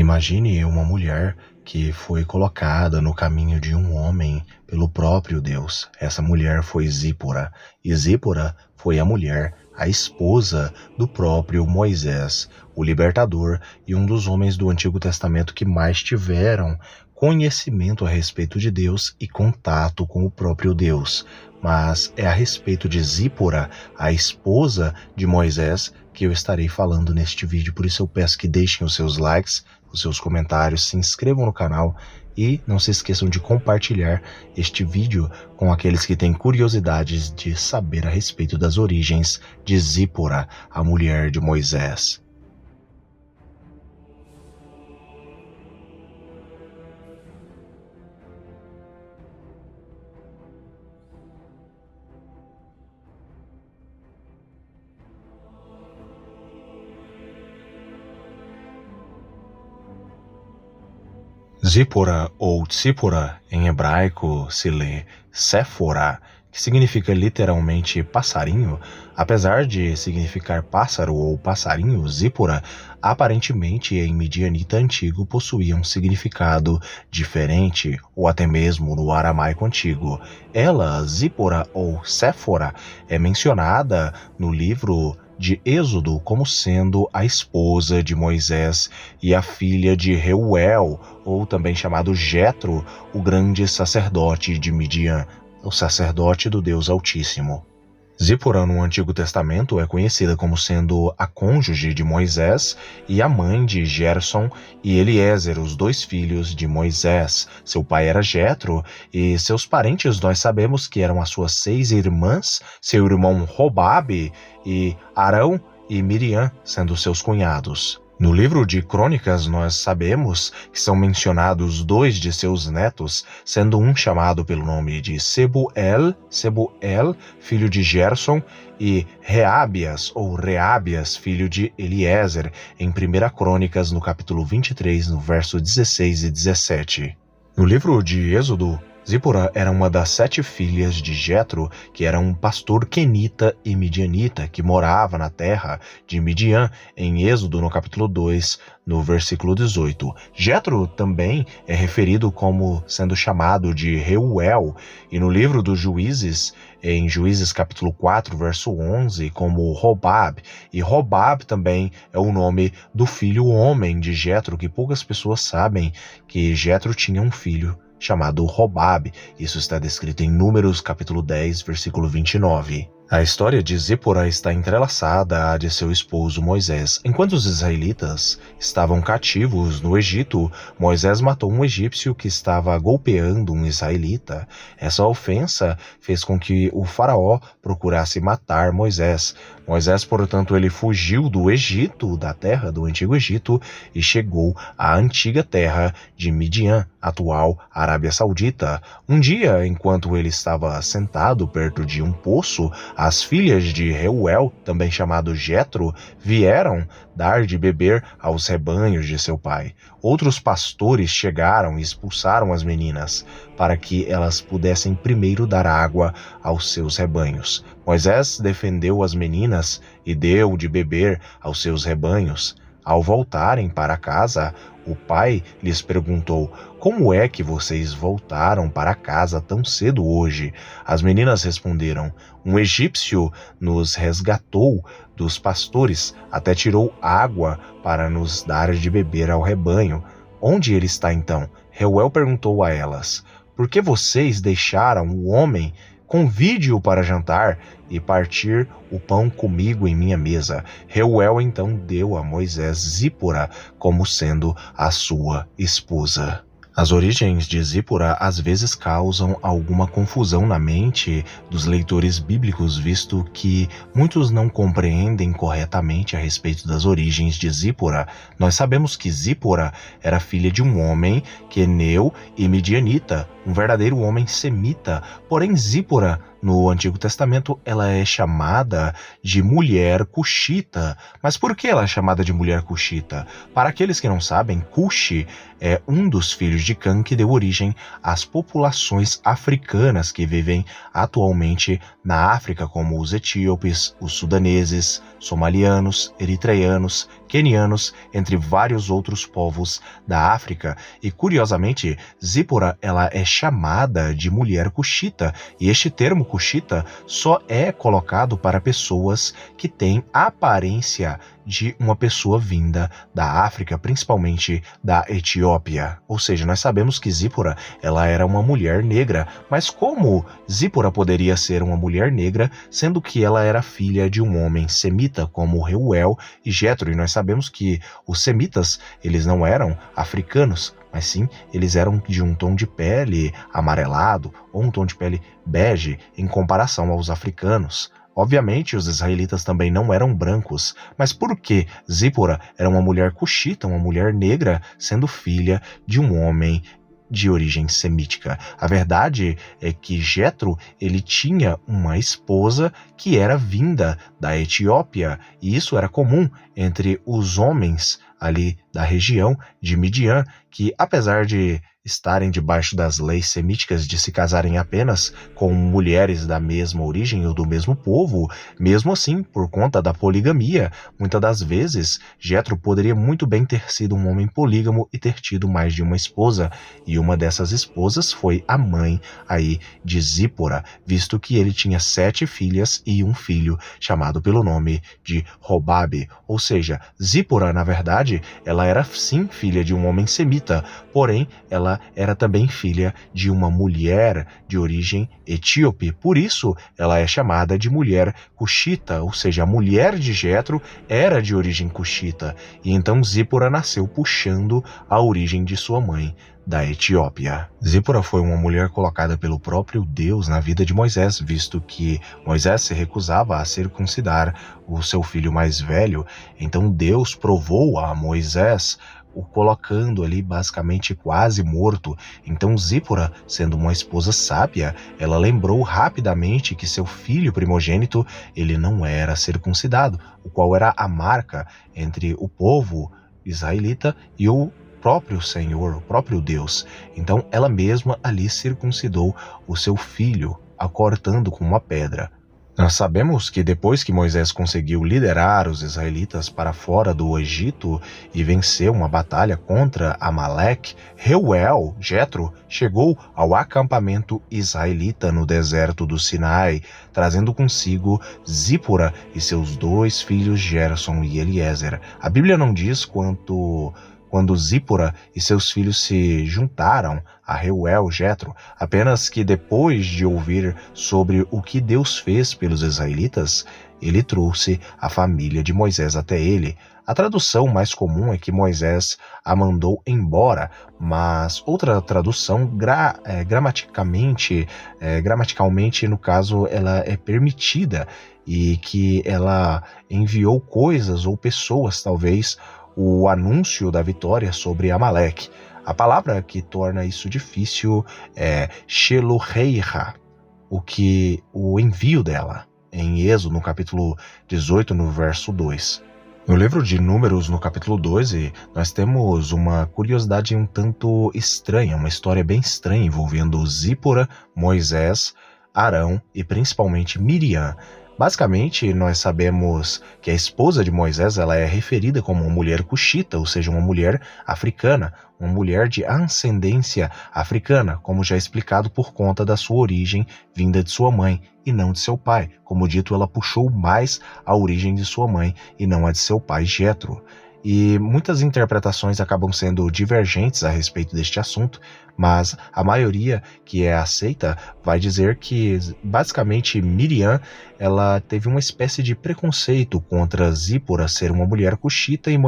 Imagine uma mulher que foi colocada no caminho de um homem pelo próprio Deus. Essa mulher foi Zípora, e Zípora foi a mulher, a esposa do próprio Moisés, o libertador e um dos homens do Antigo Testamento que mais tiveram conhecimento a respeito de Deus e contato com o próprio Deus. Mas é a respeito de Zípora, a esposa de Moisés, que eu estarei falando neste vídeo. Por isso eu peço que deixem os seus likes, os seus comentários, se inscrevam no canal e não se esqueçam de compartilhar este vídeo com aqueles que têm curiosidades de saber a respeito das origens de Zípora, a mulher de Moisés. Zípora ou Tsípora, em hebraico se lê Séfora, que significa literalmente passarinho. Apesar de significar pássaro ou passarinho, Zípora aparentemente em midianita antigo possuía um significado diferente, ou até mesmo no aramaico antigo. Ela, Zípora ou Séfora, é mencionada no livro de Êxodo como sendo a esposa de Moisés e a filha de Reuel, ou também chamado Jetro, o grande sacerdote de Midian, o sacerdote do Deus Altíssimo. Zípora no Antigo Testamento é conhecida como sendo a cônjuge de Moisés e a mãe de Gerson e Eliezer, os dois filhos de Moisés. Seu pai era Jetro e seus parentes nós sabemos que eram as suas 6 irmãs, seu irmão Hobabe e Arão e Miriam sendo seus cunhados. No livro de Crônicas, nós sabemos que são mencionados 2 de seus netos, sendo um chamado pelo nome de Sebuel, filho de Gerson, e Reabias, ou Reabias, filho de Eliezer, em 1 Crônicas, no capítulo 23, no verso 16 e 17. No livro de Êxodo, Zípora era uma das 7 filhas de Jetro, que era um pastor quenita e midianita, que morava na terra de Midian, em Êxodo, no capítulo 2, no versículo 18. Jetro também é referido como sendo chamado de Reuel, e no livro dos Juízes, em Juízes capítulo 4, verso 11, como Hobab, e Hobab também é o nome do filho homem de Jetro, que poucas pessoas sabem que Jetro tinha um filho chamado Hobab. Isso está descrito em Números capítulo 10, versículo 29. A história de Zípora está entrelaçada à de seu esposo Moisés. Enquanto os israelitas estavam cativos no Egito, Moisés matou um egípcio que estava golpeando um israelita. Essa ofensa fez com que o faraó procurasse matar Moisés. Moisés, portanto, ele fugiu do Egito, da terra do Antigo Egito, e chegou à antiga terra de Midian, atual Arábia Saudita. Um dia, enquanto ele estava sentado perto de um poço, as filhas de Reuel, também chamado Jetro, vieram dar de beber aos rebanhos de seu pai. Outros pastores chegaram e expulsaram as meninas, para que elas pudessem primeiro dar água aos seus rebanhos. Moisés defendeu as meninas e deu de beber aos seus rebanhos. Ao voltarem para casa, o pai lhes perguntou: "Como é que vocês voltaram para casa tão cedo hoje?" As meninas responderam: "Um egípcio nos resgatou dos pastores, até tirou água para nos dar de beber ao rebanho. Onde ele está então?" Reuel perguntou a elas: "Por que vocês deixaram o homem? Convide-o para jantar e partir o pão comigo em minha mesa." Reuel então deu a Moisés Zípora como sendo a sua esposa. As origens de Zípora às vezes causam alguma confusão na mente dos leitores bíblicos, visto que muitos não compreendem corretamente a respeito das origens de Zípora. Nós sabemos que Zípora era filha de um homem queneu e midianita, um verdadeiro homem semita. Porém, Zípora, no Antigo Testamento, ela é chamada de mulher cuxita. Mas por que ela é chamada de mulher cuxita? Para aqueles que não sabem, Cuxi é um dos filhos de Cã que deu origem às populações africanas que vivem atualmente na África, como os etíopes, os sudaneses, somalianos, eritreanos, quenianos, entre vários outros povos da África. E curiosamente, Zípora ela é chamada de mulher cuxita, e este termo cuxita só é colocado para pessoas que têm aparência de uma pessoa vinda da África, principalmente da Etiópia. Ou seja, nós sabemos que Zípora ela era uma mulher negra, mas como Zípora poderia ser uma mulher negra, sendo que ela era filha de um homem semita como Reuel e Jetro? E nós sabemos que os semitas eles não eram africanos, mas sim eles eram de um tom de pele amarelado ou um tom de pele bege em comparação aos africanos. Obviamente, os israelitas também não eram brancos, mas por que Zípora era uma mulher cuxita, uma mulher negra, sendo filha de um homem de origem semítica? A verdade é que Jetro ele tinha uma esposa que era vinda da Etiópia, e isso era comum entre os homens ali da região de Midian, que apesar de estarem debaixo das leis semíticas de se casarem apenas com mulheres da mesma origem ou do mesmo povo, mesmo assim, por conta da poligamia, muitas das vezes, Jetro poderia muito bem ter sido um homem polígamo e ter tido mais de uma esposa, e uma dessas esposas foi a mãe aí de Zípora, visto que ele tinha 7 filhas e um filho chamado pelo nome de Robabe. Ou seja, Zípora, na verdade, ela era sim filha de um homem semita, porém, ela era também filha de uma mulher de origem etíope. Por isso, ela é chamada de mulher cuxita, ou seja, a mulher de Jetro era de origem cuxita. E então Zípora nasceu puxando a origem de sua mãe da Etiópia. Zípora foi uma mulher colocada pelo próprio Deus na vida de Moisés, visto que Moisés se recusava a circuncidar o seu filho mais velho. Então Deus provou a Moisés, o colocando ali basicamente quase morto. Então Zípora, sendo uma esposa sábia, ela lembrou rapidamente que seu filho primogênito ele não era circuncidado, o qual era a marca entre o povo israelita e o próprio Senhor, o próprio Deus. Então ela mesma ali circuncidou o seu filho, a cortando com uma pedra. Nós sabemos que depois que Moisés conseguiu liderar os israelitas para fora do Egito e venceu uma batalha contra Amaleque, Reuel, Jetro, chegou ao acampamento israelita no deserto do Sinai, trazendo consigo Zípora e seus 2 filhos Gerson e Eliezer. A Bíblia não diz quando Zípora e seus filhos se juntaram a Reuel, Jetro, apenas que depois de ouvir sobre o que Deus fez pelos israelitas, ele trouxe a família de Moisés até ele. A tradução mais comum é que Moisés a mandou embora, mas outra tradução, gramaticalmente, no caso, ela é permitida, e que ela enviou coisas ou pessoas, talvez, o anúncio da vitória sobre Amaleque. A palavra que torna isso difícil é Sheloheira, o envio dela, em Êxodo, no capítulo 18, no verso 2. No livro de Números, no capítulo 12, nós temos uma curiosidade um tanto estranha, uma história bem estranha envolvendo Zípora, Moisés, Arão e principalmente Miriam. Basicamente, nós sabemos que a esposa de Moisés ela é referida como uma mulher cuxita, ou seja, uma mulher africana, uma mulher de ascendência africana, como já explicado por conta da sua origem vinda de sua mãe e não de seu pai. Como dito, ela puxou mais a origem de sua mãe e não a de seu pai Jetro. E muitas interpretações acabam sendo divergentes a respeito deste assunto, mas a maioria que é aceita vai dizer que basicamente Miriam ela teve uma espécie de preconceito contra Zípora ser uma mulher cuxita e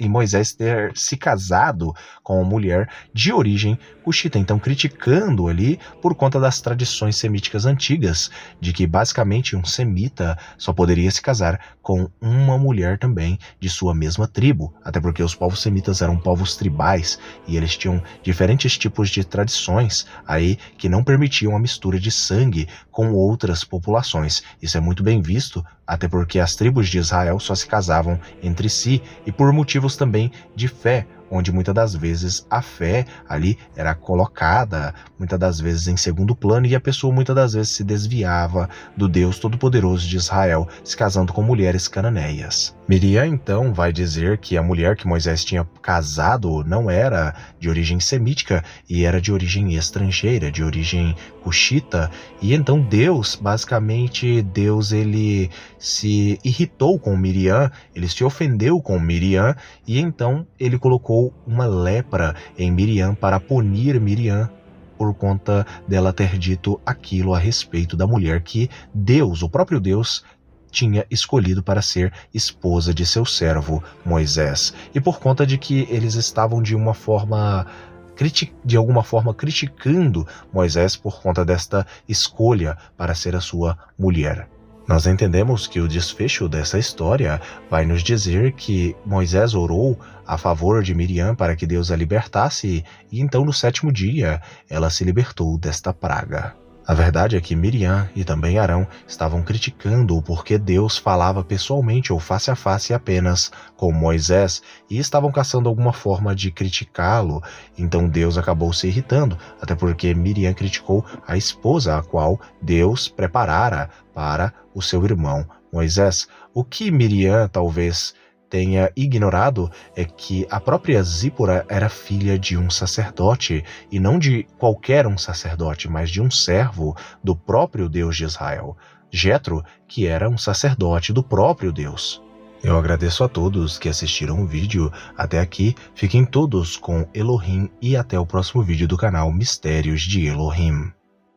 Moisés ter se casado com uma mulher de origem cuxita, então criticando ali por conta das tradições semíticas antigas, de que basicamente um semita só poderia se casar com uma mulher também de sua mesma tribo, até porque os povos semitas eram povos tribais e eles tinham diferentes tipos de tradições aí que não permitiam a mistura de sangue com outras populações. Isso é muito bem visto, até porque as tribos de Israel só se casavam entre si e por motivos também de fé, onde muitas das vezes a fé ali era colocada, muitas das vezes em segundo plano, e a pessoa muitas das vezes se desviava do Deus Todo-Poderoso de Israel, se casando com mulheres cananeias. Miriam então vai dizer que a mulher que Moisés tinha casado não era de origem semítica e era de origem estrangeira, de origem cuxita, e então Deus ele se irritou com Miriam, ele se ofendeu com Miriam, e então ele colocou uma lepra em Miriam para punir Miriam por conta dela ter dito aquilo a respeito da mulher que Deus, o próprio Deus, tinha escolhido para ser esposa de seu servo Moisés. E por conta de que eles estavam de alguma forma criticando Moisés por conta desta escolha para ser a sua mulher. Nós entendemos que o desfecho dessa história vai nos dizer que Moisés orou a favor de Miriam para que Deus a libertasse, e então no 7º dia ela se libertou desta praga. A verdade é que Miriam e também Arão estavam criticando o porquê Deus falava pessoalmente ou face a face apenas com Moisés, e estavam caçando alguma forma de criticá-lo. Então Deus acabou se irritando, até porque Miriam criticou a esposa a qual Deus preparara para o seu irmão Moisés. O que Miriam talvez tenha ignorado é que a própria Zípora era filha de um sacerdote, e não de qualquer um sacerdote, mas de um servo do próprio Deus de Israel, Jetro, que era um sacerdote do próprio Deus. Eu agradeço a todos que assistiram o vídeo até aqui, fiquem todos com Elohim e até o próximo vídeo do canal Mistérios de Elohim.